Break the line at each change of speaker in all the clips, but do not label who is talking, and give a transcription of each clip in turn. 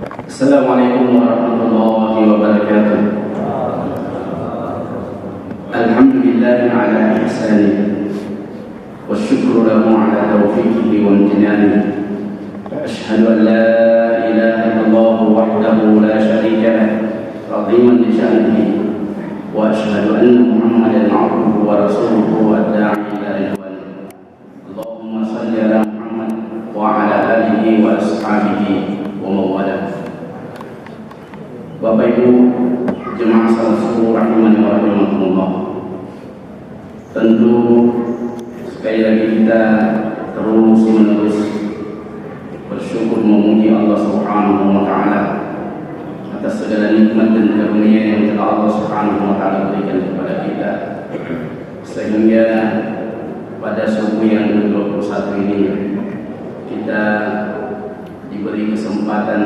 Assalamualaikum warahmatullahi wabarakatuh. Alhamdulillah ala ihsani wa syukru lahu ala taufiqihi wa imtinani. Ashhadu an la ilaha illallah wahdahu la syarika lah ta'ziman li sya'nihi wa ashhadu anna Muhammadan 'abduhu wa rasuluhu ad-da'i ila ridwan. Allahumma shalli ala Muhammad wa ala alihi wa ashabihi wa mawalah. Bapak Ibu jemaah salat subuh rahimani wa rahimakumullah. Tentu sekali lagi kita terus menerus bersyukur memuji Allah Subhanahu wa taala atas segala nikmat dan karunia yang telah Allah Subhanahu wa taala berikan kepada kita, sehingga pada subuh yang ke-21 ini kita diberi kesempatan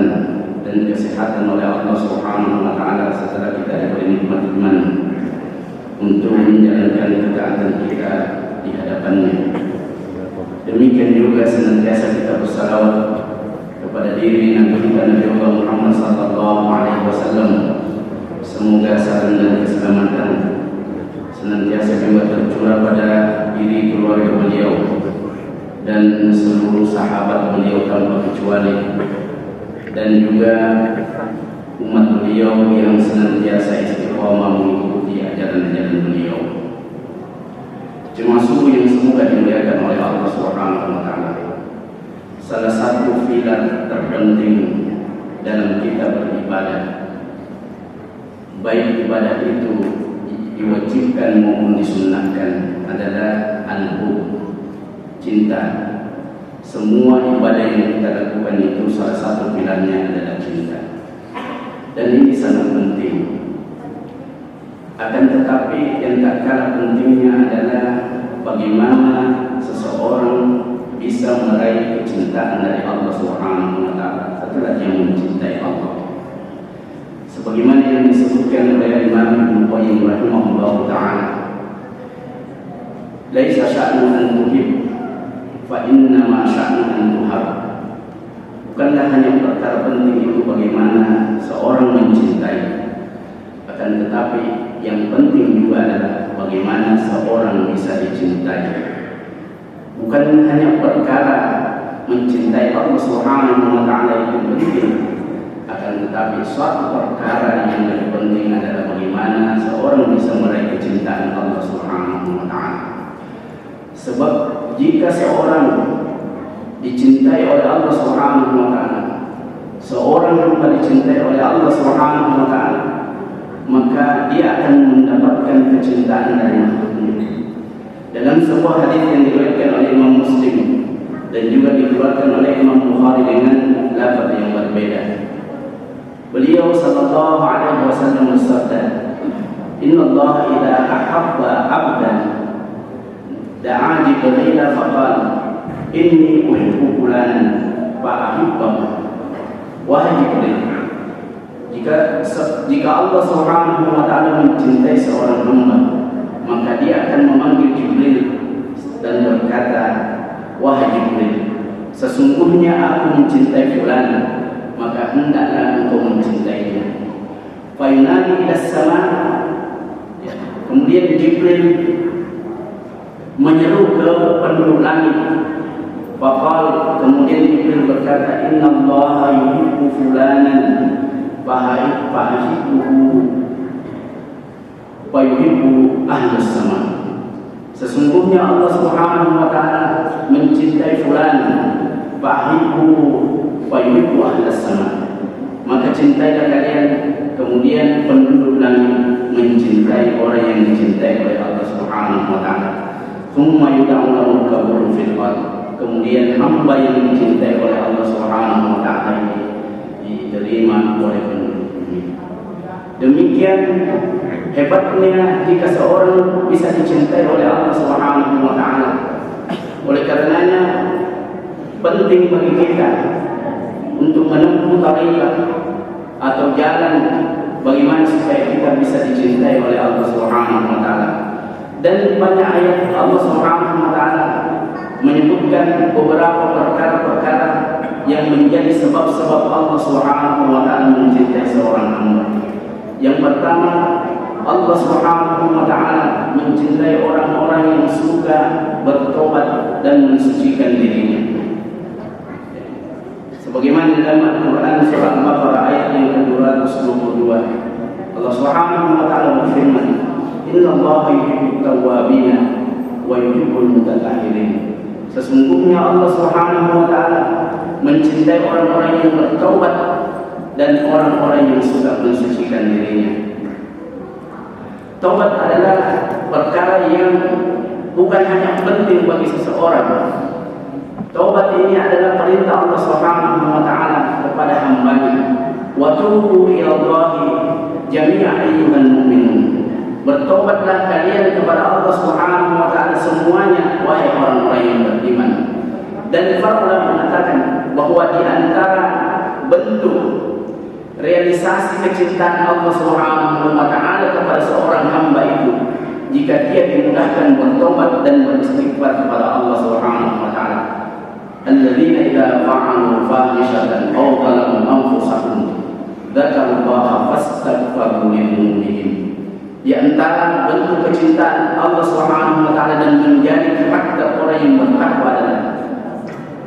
dan kesehatan oleh Allah Subhanahu wa taala setelah kita diberi nikmat iman untuk menjalankan ketaatan kita di hadapannya. Demikian juga senantiasa kita bersalawat kepada diri Nabi kita Nabi Allah Muhammad sallallahu alaihi wasallam. Semoga salam dan keselamatan senantiasa juga tercurah pada diri keluarga beliau dan seluruh sahabat beliau tanpa kecuali, dan juga umat beliau yang senantiasa istiqomah mengikuti ajaran-ajaran beliau. Jemaah subuh yang semoga dimuliakan oleh Allah Subhanahu wa taala. Salah satu pilar terpenting dalam kita beribadah, baik ibadah itu diwajibkan maupun disunnahkan, adalah al-hub, cinta. Semua ibadah yang kita lakukan itu salah satu pilarnya adalah cinta, dan ini sangat penting. Akan tetapi yang tak kalah pentingnya adalah bagaimana seseorang bisa meraih kecintaan dari Allah Subhanahu wa taala setelah dia mencintai Allah. Sebagaimana yang disebutkan oleh Imam Ibnu Qayyim rahimahullah taala, laisa sya'nu an tuhib fa inna ma sya'nu an tuhab. Bukanlah hanya perkara penting itu bagaimana seorang mencintai, akan tetapi yang penting juga adalah bagaimana seorang bisa dicintai. Bukan hanya perkara mencintai Allah Subhanahu wa taala itu penting, akan tetapi suatu perkara yang lebih penting adalah bagaimana seorang bisa meraih kecintaan Allah Subhanahu wa taala. Sebab jika seorang dicintai oleh Allah Subhanahu wa taala, seorang hamba dicintai oleh Allah Subhanahu wa taala, maka dia akan mendapatkan kecintaan dari makhluknya. Dalam sebuah hadis yang diriwayatkan oleh Imam Muslim dan juga dikeluarkan oleh Imam Bukhari dengan lafaz yang berbeda, beliau sallallahu alaihi wasallam bersabda, "Inna Allah idza ahabba 'abdan da'a Jibril faqala inni uhibbu fulanan fa ahibbahu." Wahai Jibril, jika Allah Subhanahu wa taala mencintai seorang hamba, maka dia akan memanggil Jibril dan berkata, "Wahai Jibril, sesungguhnya aku mencintai fulan, maka hendaklah engkau mencintainya." Fa yunadi ila sama, kemudian Jibril menyeru ke penduduk langit. Faqal, kemudian Jibril berkata, "Inna Allah yuhibbu fulanan fahibbuhu wa yuhibbu ahlus sama." Sesungguhnya Allah Subhanahu wa taala mencintai fulan, fahibbuhu wa yuhibbu ahlus sama, maka cintailah kalian. Kemudian penduduk langit mencintai orang yang dicintai oleh Allah Subhanahu wa taala. Tsumma yud'u lahu qabulun fil qalb, kemudian hamba yang dicintai oleh Allah Subhanahu wa taala diterima oleh penduduk bumi. Demikian hebatnya jika seorang bisa dicintai oleh Allah Subhanahu wa taala. Oleh karenanya penting bagi kita untuk menempuh tariqah atau jalan bagaimana supaya kita bisa dicintai oleh Allah Subhanahu wa taala. Dan banyak ayat Allah Subhanahu wa taala menyebutkan beberapa perkara-perkara yang menjadi sebab-sebab Allah Subhanahu wa taala mencintai seorang hamba. Yang pertama, Allah Subhanahu wa taala mencintai orang-orang yang suka bertobat dan mensucikan dirinya. Sebagaimana dalam Al-Quran surah Al-Baqarah ayat yang ke-222, Allah Subhanahu wa taala berfirman, "Inna Allaha yuhibbut tawwabin wa yuhibbul mutatahhirin." Sesungguhnya Allah Subhanahu wa taala mencintai orang-orang yang bertaubat dan orang-orang yang suka mensucikan dirinya. Taubat adalah perkara yang bukan hanya penting bagi seseorang. Taubat ini adalah perintah Allah Subhanahu wa taala kepada hamba-Nya. Wa tubu ila Allahi jami'a ayyuhal mu'minun. Bertobatlah kalian kepada Allah Subhanahu wa taala semuanya, wahai orang-orang yang beriman. Dan para ulama mengatakan bahwa di antara bentuk realisasi kecintaan Allah Subhanahu wa taala kepada seorang hamba itu jika dia dimudahkan bertobat dan beristighfar kepada Allah Subhanahu wa taala. Alladzina idza fa'alu fahishatan aw zalamu anfusahum dzakarullaha fastaghfiru lidzunubihim. Di antara bentuk kecintaan Allah Subhanahu wa taala dan menjadi karakter orang yang bertakwa adalah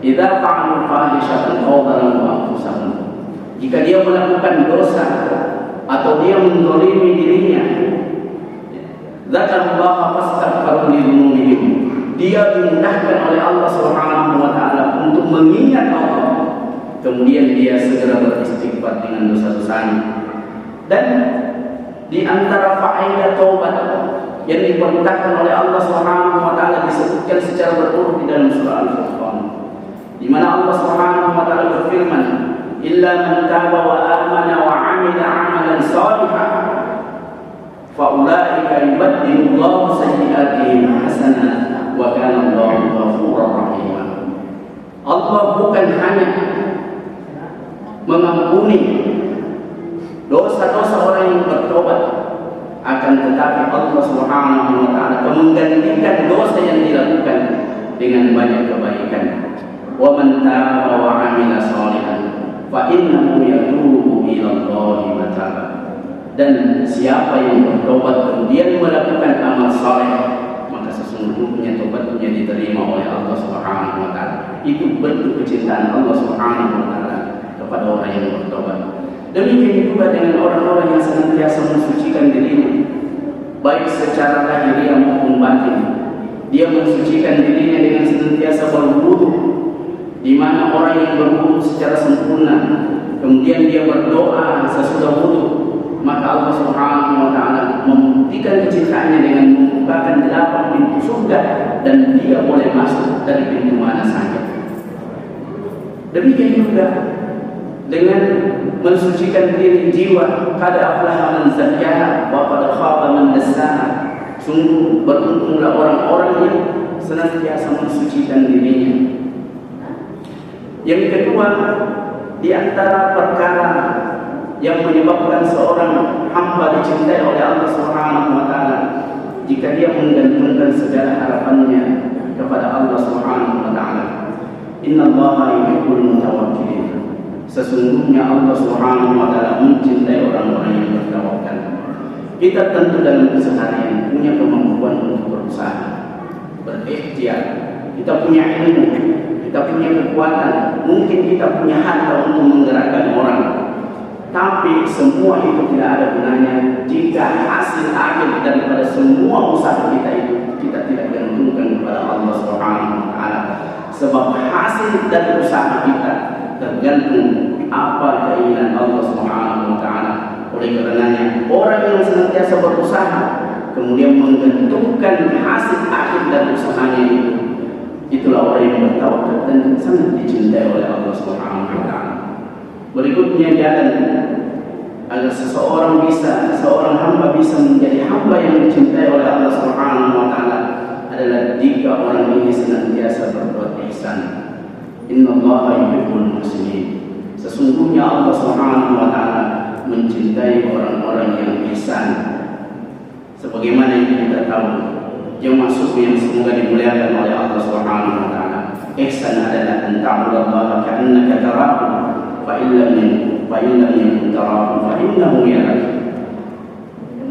idza fa'alu fahishatan aw zalamu anfusahum. Jika dia melakukan dosa atau dia menzalimi dirinya, dzakarullaha fastaghfiru lidzunubihim. Dia dimudahkan oleh Allah Subhanahu wa taala untuk mengingat Allah, kemudian dia segera beristighfar dengan dosa-dosanya. Dan di antara faedah taubat yang diperintahkan oleh Allah Subhanahu wa taala disebutkan secara berurut di dalam surah Al-Furqan, di mana Allah Subhanahu wa taala berfirman, "Illa man taba wa amana wa 'amila 'amalan shalihan fa ulaika yubaddilu Allahu sayyi'atihim hasanat wa kana Allahu ghafurur rahim." Allah bukan hanya mengampuni dosa-dosa orang yang bertobat, akan tetapi Allah Subhanahu wa taala menggantikan dosa yang dilakukan dengan banyak kebaikan. Wa man taba wa 'amila shalihan fa innahu yatubu ila Allahi mataba. Dan siapa yang bertobat kemudian melakukan amal saleh, maka sesungguhnya tobatnya diterima oleh Allah Subhanahu wa taala. Itu bentuk kecintaan Allah Subhanahu wa taala kepada orang yang bertobat. Demikian juga dengan orang-orang yang senantiasa mensucikan dirinya, baik secara lahiriah maupun batin. Dia mensucikan dirinya dengan senantiasa berwudu, di mana orang yang berwudu secara sempurna, kemudian dia berdoa sesudah wudu, maka Allah Subhanahu wa taala membuktikan kecintaannya dengan membukakan 8 pintu surga dan dia boleh masuk dari pintu mana saja. Demikian juga dengan mensucikan diri jiwa, qad aflaha man zakkaha wa qad khaba man dassaha. Sungguh beruntunglah orang-orang yang senantiasa mensucikan dirinya. Yang kedua, di antara perkara yang menyebabkan seorang hamba dicintai oleh Allah Subhanahu wa taala, jika dia menggantungkan segala harapannya kepada Allah Subhanahu wa taala. Innallaha yuhibbul mutawakkilin. Sesungguhnya Allah Subhanahu wa taala mencintai orang-orang yang bertawakal. Kita tentu dalam keseharian punya kemampuan untuk berusaha, berikhtiar. Kita punya ilmu, kita punya kekuatan, mungkin kita punya harta untuk menggerakkan orang. Tapi semua itu tidak ada gunanya jika hasil akhir daripada semua usaha kita itu kita tidak gantungkan kepada Allah Subhanahu wa taala. Sebab hasil dari usaha kita tergantung apa keinginan Allah Subhanahu wa taala. Oleh karenanya, orang yang senantiasa berusaha kemudian menggantungkan hasil akhir dari usahanya itu, itulah orang yang bertawakal dan sangat dicintai oleh Allah Subhanahu wa taala. Berikutnya jalan agar seorang hamba bisa menjadi hamba yang dicintai oleh Allah Subhanahu wa taala adalah jika orang ini senantiasa berbuat ihsan. Innallaha yuhibbul muhsinin. Sesungguhnya Allah Subhanahu wa taala mencintai orang-orang yang ihsan. Sebagaimana yang kita tahu, yang masuk yang semoga dimuliakan oleh Allah Subhanahu wa taala. Ihsan adalah an ta'budallaha ka'annaka tarahu fa illam yakun tarahu fa innahu yarak.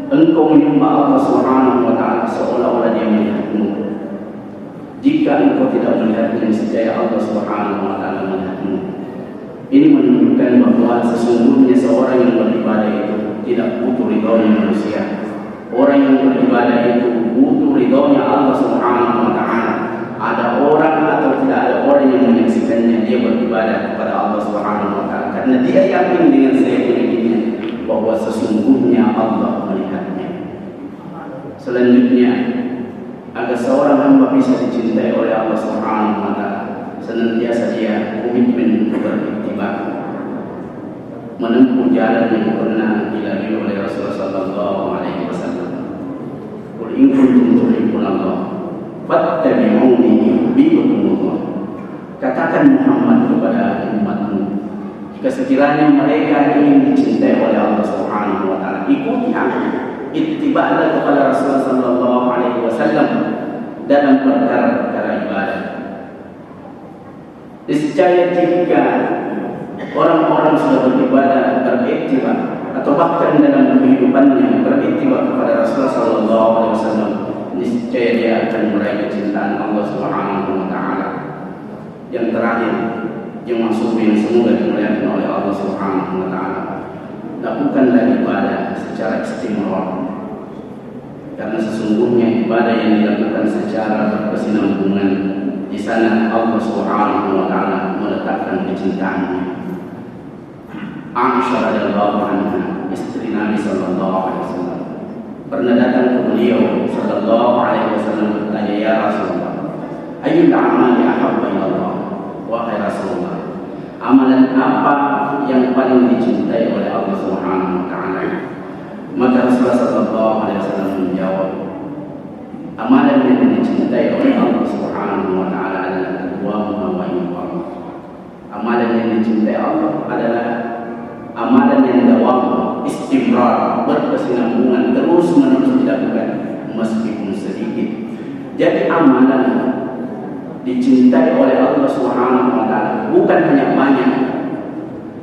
Engkau menyembah Allah Subhanahu wa taala seolah-olah Dia melihatmu. Jika engkau tidak melihatnya, niscaya Allah Subhanahu wa taala melihatmu. Ini menunjukkan bahwa sesungguhnya seorang yang beribadah itu tidak butuh ridhonya manusia. Orang yang beribadah itu butuh ridhonya Allah Subhanahu wa taala. Ada orang atau tidak ada orang yang menyaksikannya dia beribadah kepada Allah Subhanahu wa taala, karena dia yakin dengan seyakinnya bahwa sesungguhnya Allah melihatnya. Selanjutnya, agar seorang hamba bisa dicintai oleh Allah Subhanahu wa taala, senantiasa dia komitmen beriktibar, menempuh jalan yang pernah dilalui oleh Rasulullah sallallahu alaihi wasallam. Qul in kuntum tuhibbunallah fattabi'uni yuhibbukumullah. Katakan Muhammad kepada umatmu, jika sekiranya mereka ingin dicintai oleh Allah Subhanahu wa taala, ikuti aku, ittiba'lah kepada Rasulullah sallallahu alaihi wasallam dalam perkara-perkara ibadah. Niscaya jika orang-orang sudah beribadah beriktibar atau bahkan dalam kehidupannya beriktibar kepada Rasulullah sallallahu alaihi wasallam, niscaya dia akan meraih kecintaan Allah Subhanahu wa taala. Yang terakhir, yang masuk yang semoga dimuliakan oleh Allah Subhanahu wa taala, lakukanlah ibadah secara istimrar, karena sesungguhnya ibadah yang dilakukan secara berkesinambungan, di sana Allah Subhanahu wa taala meletakkan kecintaannya. Aisyah radhiyallahu anha, istri Nabi sallallahu alaihi wasallam, pernah datang ke beliau sallallahu alaihi wasallam bertanya, ya Rasulullah, ayyul a'mali ahabba ila Allah? Wahai Rasulullah, amalan apa yang paling dicintai oleh Allah Subhanahu wa taala? Maka Rasulullah sallallahu alaihi wasallam menjawab, amalan yang dicintai oleh Allah Subhanahu wa taala adalah taqwa wa iman. Amalan yang dicintai Allah adalah amalan yang dawam, istimrar, berkesinambungan, terus-menerus dilakukan meskipun sedikit. Jadi amalan dicintai oleh Allah Subhanahu wa taala bukan hanya banyak,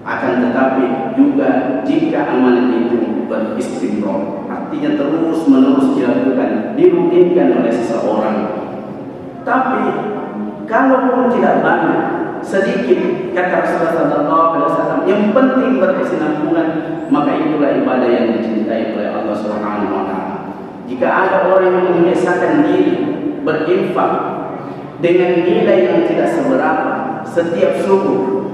akan tetapi juga jika amalan itu beristimrar, artinya terus-menerus dilakukan, dirutinkan oleh seseorang. Tapi kalaupun tidak banyak, sedikit, kata Rasulullah sallallahu alaihi wasallam, yang penting berkesinambungan, maka itulah ibadah yang dicintai oleh Allah Subhanahu wa taala. Jika ada orang yang membiasakan diri berinfak dengan nilai yang tidak seberapa setiap subuh,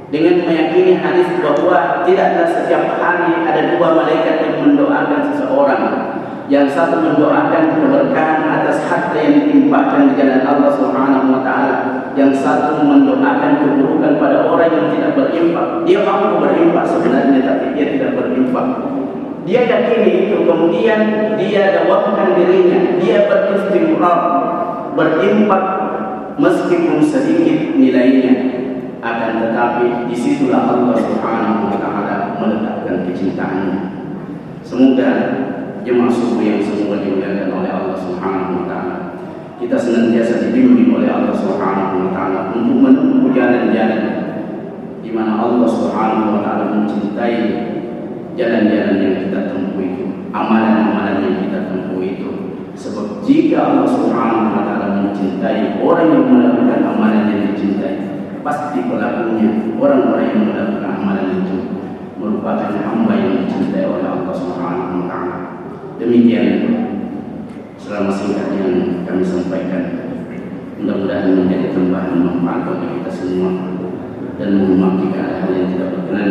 dengan meyakini hadis bahwa tidaklah setiap hari ada dua malaikat yang mendoakan seseorang, yang satu mendoakan keberkahan atas harta yang ditimpakan di jalan Allah Subhanahu wa taala, yang satu mendoakan keburukan pada orang yang tidak berinfak. Dia mampu berinfak sebenarnya, tapi dia tidak berinfak. Dia yakini itu, kemudian dia dawamkan dirinya, dia beristimrar, berinfak meskipun sedikit nilainya. Akan tetapi disitulah Allah Subhanahu wa taala meletakkan kecintaannya. Semoga jemaah subuh yang semoga dimuliakan oleh Allah Subhanahu wa taala, kita senantiasa dibimbing oleh Allah Subhanahu wa taala untuk menempuh jalan-jalan di mana Allah Subhanahu wa taala mencintai jalan-jalan yang kita tempuh itu, amalan-amalan yang kita tempuh itu. Sebab jika Allah Subhanahu wa taala mencintai orang yang melakukan amalan yang dicintai, pasti pelakunya, orang-orang yang melakukan amalan itu, merupakan hamba yang dicintai oleh Allah Subhanahu wa taala. Demikian selama singkat yang kami sampaikan, mudah-mudahan menjadi tambahan manfaat bagi kita semua, dan mohon maaf jika ada hal yang tidak berkenan